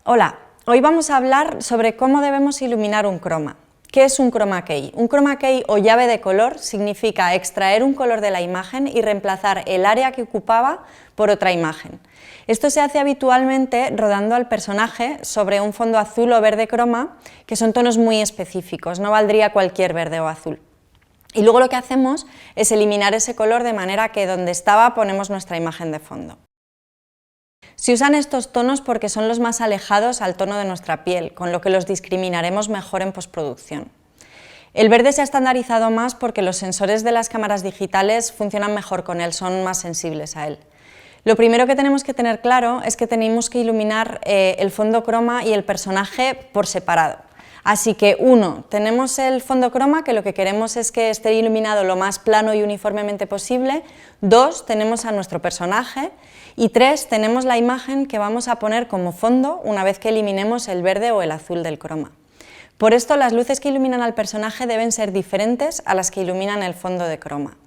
Hola, hoy vamos a hablar sobre cómo debemos iluminar un croma. ¿Qué es un chroma key? Un chroma key o llave de color significa extraer un color de la imagen y reemplazar el área que ocupaba por otra imagen. Esto se hace habitualmente rodando al personaje sobre un fondo azul o verde croma, que son tonos muy específicos, no valdría cualquier verde o azul. Y luego lo que hacemos es eliminar ese color de manera que donde estaba ponemos nuestra imagen de fondo. Se usan estos tonos porque son los más alejados al tono de nuestra piel, con lo que los discriminaremos mejor en postproducción. El verde se ha estandarizado más porque los sensores de las cámaras digitales funcionan mejor con él, son más sensibles a él. Lo primero que tenemos que tener claro es que tenemos que iluminar el fondo croma y el personaje por separado. Así que, 1, tenemos el fondo croma, que lo que queremos es que esté iluminado lo más plano y uniformemente posible. 2, tenemos a nuestro personaje. Y 3, tenemos la imagen que vamos a poner como fondo una vez que eliminemos el verde o el azul del croma. Por esto, las luces que iluminan al personaje deben ser diferentes a las que iluminan el fondo de croma.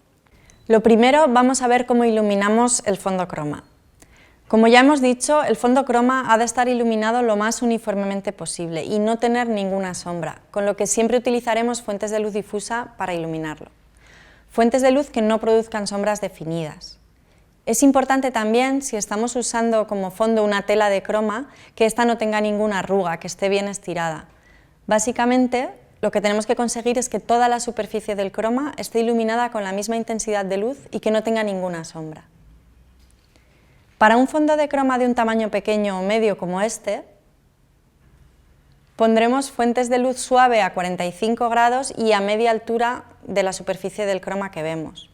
Lo primero, vamos a ver cómo iluminamos el fondo croma. Como ya hemos dicho, el fondo croma ha de estar iluminado lo más uniformemente posible y no tener ninguna sombra, con lo que siempre utilizaremos fuentes de luz difusa para iluminarlo. Fuentes de luz que no produzcan sombras definidas. Es importante también, si estamos usando como fondo una tela de croma, que ésta no tenga ninguna arruga, que esté bien estirada. Básicamente, lo que tenemos que conseguir es que toda la superficie del croma esté iluminada con la misma intensidad de luz y que no tenga ninguna sombra. Para un fondo de croma de un tamaño pequeño o medio como este, pondremos fuentes de luz suave a 45 grados y a media altura de la superficie del croma que vemos.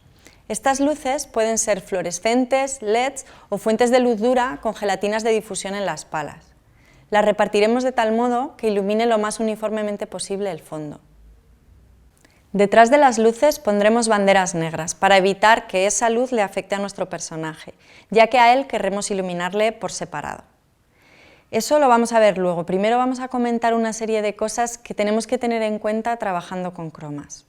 Estas luces pueden ser fluorescentes, LEDs o fuentes de luz dura con gelatinas de difusión en las palas. Las repartiremos de tal modo que ilumine lo más uniformemente posible el fondo. Detrás de las luces pondremos banderas negras para evitar que esa luz le afecte a nuestro personaje, ya que a él querremos iluminarle por separado. Eso lo vamos a ver luego. Primero vamos a comentar una serie de cosas que tenemos que tener en cuenta trabajando con cromas.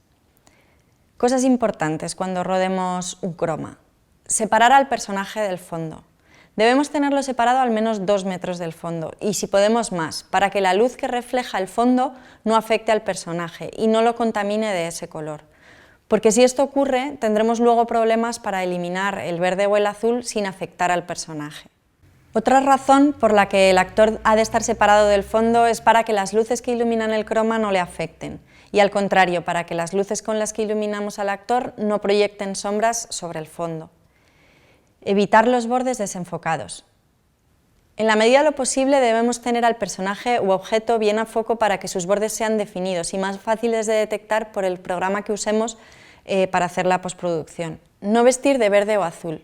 Cosas importantes cuando rodemos un croma. Separar al personaje del fondo. Debemos tenerlo separado al menos 2 metros del fondo y si podemos más, para que la luz que refleja el fondo no afecte al personaje y no lo contamine de ese color. Porque si esto ocurre, tendremos luego problemas para eliminar el verde o el azul sin afectar al personaje. Otra razón por la que el actor ha de estar separado del fondo es para que las luces que iluminan el croma no le afecten y al contrario, para que las luces con las que iluminamos al actor no proyecten sombras sobre el fondo. Evitar los bordes desenfocados. En la medida de lo posible debemos tener al personaje u objeto bien a foco para que sus bordes sean definidos y más fáciles de detectar por el programa que usemos para hacer la postproducción. No vestir de verde o azul.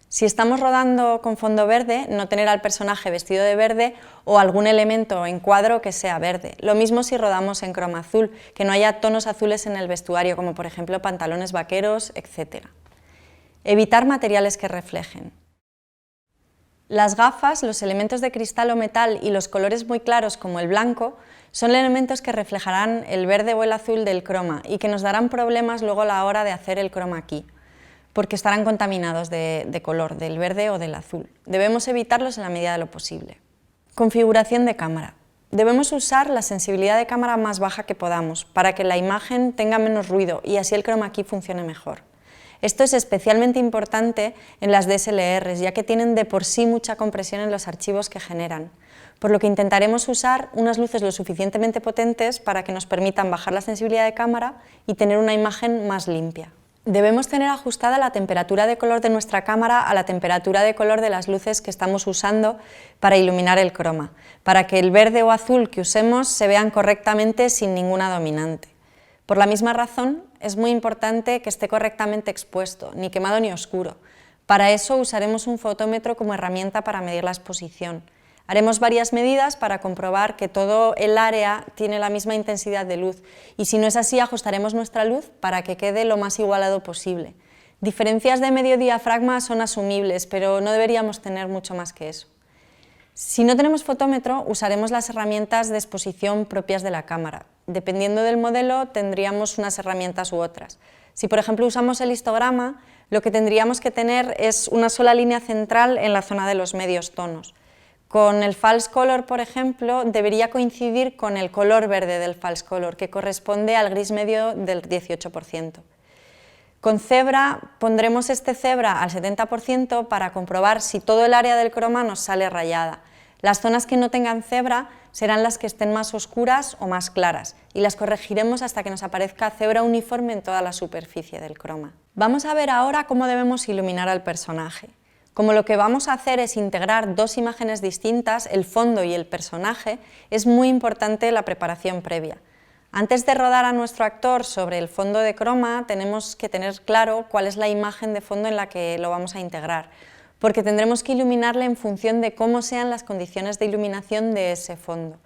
Si estamos rodando con fondo verde, no tener al personaje vestido de verde o algún elemento en cuadro que sea verde. Lo mismo si rodamos en croma azul, que no haya tonos azules en el vestuario, como por ejemplo pantalones vaqueros, etc. Evitar materiales que reflejen. Las gafas, los elementos de cristal o metal y los colores muy claros como el blanco son elementos que reflejarán el verde o el azul del croma y que nos darán problemas luego a la hora de hacer el chroma key, porque estarán contaminados de color, del verde o del azul. Debemos evitarlos en la medida de lo posible. Configuración de cámara. Debemos usar la sensibilidad de cámara más baja que podamos para que la imagen tenga menos ruido y así el chroma key funcione mejor. Esto es especialmente importante en las DSLRs, ya que tienen de por sí mucha compresión en los archivos que generan, por lo que intentaremos usar unas luces lo suficientemente potentes para que nos permitan bajar la sensibilidad de cámara y tener una imagen más limpia. Debemos tener ajustada la temperatura de color de nuestra cámara a la temperatura de color de las luces que estamos usando para iluminar el croma, para que el verde o azul que usemos se vean correctamente sin ninguna dominante. Por la misma razón, es muy importante que esté correctamente expuesto, ni quemado ni oscuro. Para eso usaremos un fotómetro como herramienta para medir la exposición. Haremos varias medidas para comprobar que todo el área tiene la misma intensidad de luz y si no es así ajustaremos nuestra luz para que quede lo más igualado posible. Diferencias de medio diafragma son asumibles, pero no deberíamos tener mucho más que eso. Si no tenemos fotómetro, usaremos las herramientas de exposición propias de la cámara. Dependiendo del modelo, tendríamos unas herramientas u otras. Si, por ejemplo, usamos el histograma, lo que tendríamos que tener es una sola línea central en la zona de los medios tonos. Con el false color, por ejemplo, debería coincidir con el color verde del false color, que corresponde al gris medio del 18%. Con cebra pondremos este cebra al 70% para comprobar si todo el área del croma nos sale rayada. Las zonas que no tengan cebra serán las que estén más oscuras o más claras y las corregiremos hasta que nos aparezca cebra uniforme en toda la superficie del croma. Vamos a ver ahora cómo debemos iluminar al personaje. Como lo que vamos a hacer es integrar dos imágenes distintas, el fondo y el personaje, es muy importante la preparación previa. Antes de rodar a nuestro actor sobre el fondo de croma, tenemos que tener claro cuál es la imagen de fondo en la que lo vamos a integrar, porque tendremos que iluminarle en función de cómo sean las condiciones de iluminación de ese fondo.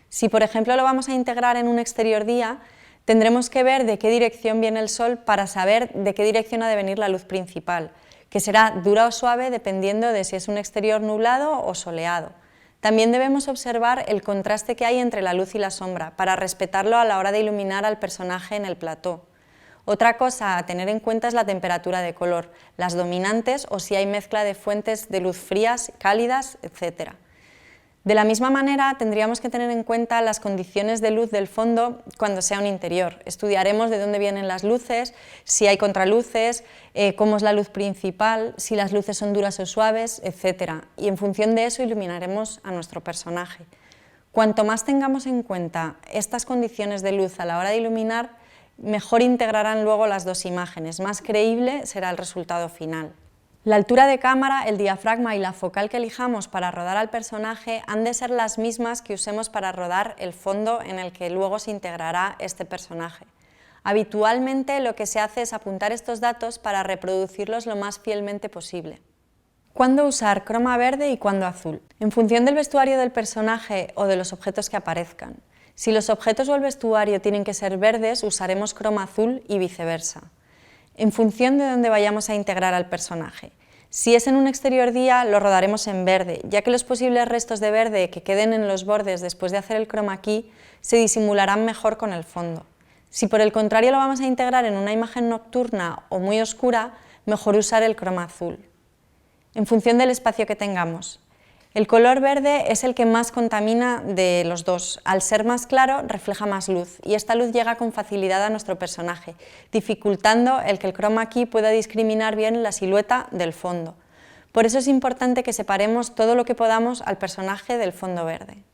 Si, por ejemplo, lo vamos a integrar en un exterior día, tendremos que ver de qué dirección viene el sol para saber de qué dirección ha de venir la luz principal, que será dura o suave dependiendo de si es un exterior nublado o soleado. También debemos observar el contraste que hay entre la luz y la sombra, para respetarlo a la hora de iluminar al personaje en el plató. Otra cosa a tener en cuenta es la temperatura de color, las dominantes o si hay mezcla de fuentes de luz frías, cálidas, etc. De la misma manera, tendríamos que tener en cuenta las condiciones de luz del fondo cuando sea un interior. Estudiaremos de dónde vienen las luces, si hay contraluces, cómo es la luz principal, si las luces son duras o suaves, etc. Y en función de eso iluminaremos a nuestro personaje. Cuanto más tengamos en cuenta estas condiciones de luz a la hora de iluminar, mejor integrarán luego las dos imágenes, más creíble será el resultado final. La altura de cámara, el diafragma y la focal que elijamos para rodar al personaje han de ser las mismas que usemos para rodar el fondo en el que luego se integrará este personaje. Habitualmente lo que se hace es apuntar estos datos para reproducirlos lo más fielmente posible. ¿Cuándo usar croma verde y cuándo azul? En función del vestuario del personaje o de los objetos que aparezcan. Si los objetos o el vestuario tienen que ser verdes, usaremos croma azul y viceversa. En función de dónde vayamos a integrar al personaje. Si es en un exterior día, lo rodaremos en verde, ya que los posibles restos de verde que queden en los bordes después de hacer el chroma key se disimularán mejor con el fondo. Si por el contrario lo vamos a integrar en una imagen nocturna o muy oscura, mejor usar el croma azul. En función del espacio que tengamos. El color verde es el que más contamina de los dos. Al ser más claro, refleja más luz y esta luz llega con facilidad a nuestro personaje, dificultando el que el chroma key pueda discriminar bien la silueta del fondo. Por eso es importante que separemos todo lo que podamos al personaje del fondo verde.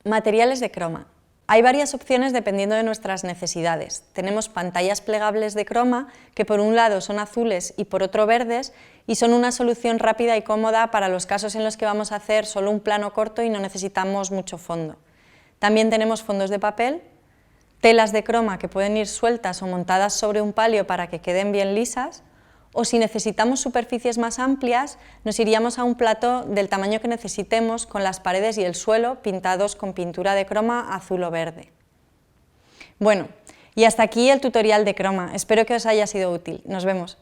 Materiales de croma. Hay varias opciones dependiendo de nuestras necesidades. Tenemos pantallas plegables de croma que por un lado son azules y por otro verdes y son una solución rápida y cómoda para los casos en los que vamos a hacer solo un plano corto y no necesitamos mucho fondo. También tenemos fondos de papel, telas de croma que pueden ir sueltas o montadas sobre un palio para que queden bien lisas, o si necesitamos superficies más amplias, nos iríamos a un plató del tamaño que necesitemos con las paredes y el suelo pintados con pintura de croma azul o verde. Bueno, y hasta aquí el tutorial de croma. Espero que os haya sido útil. Nos vemos.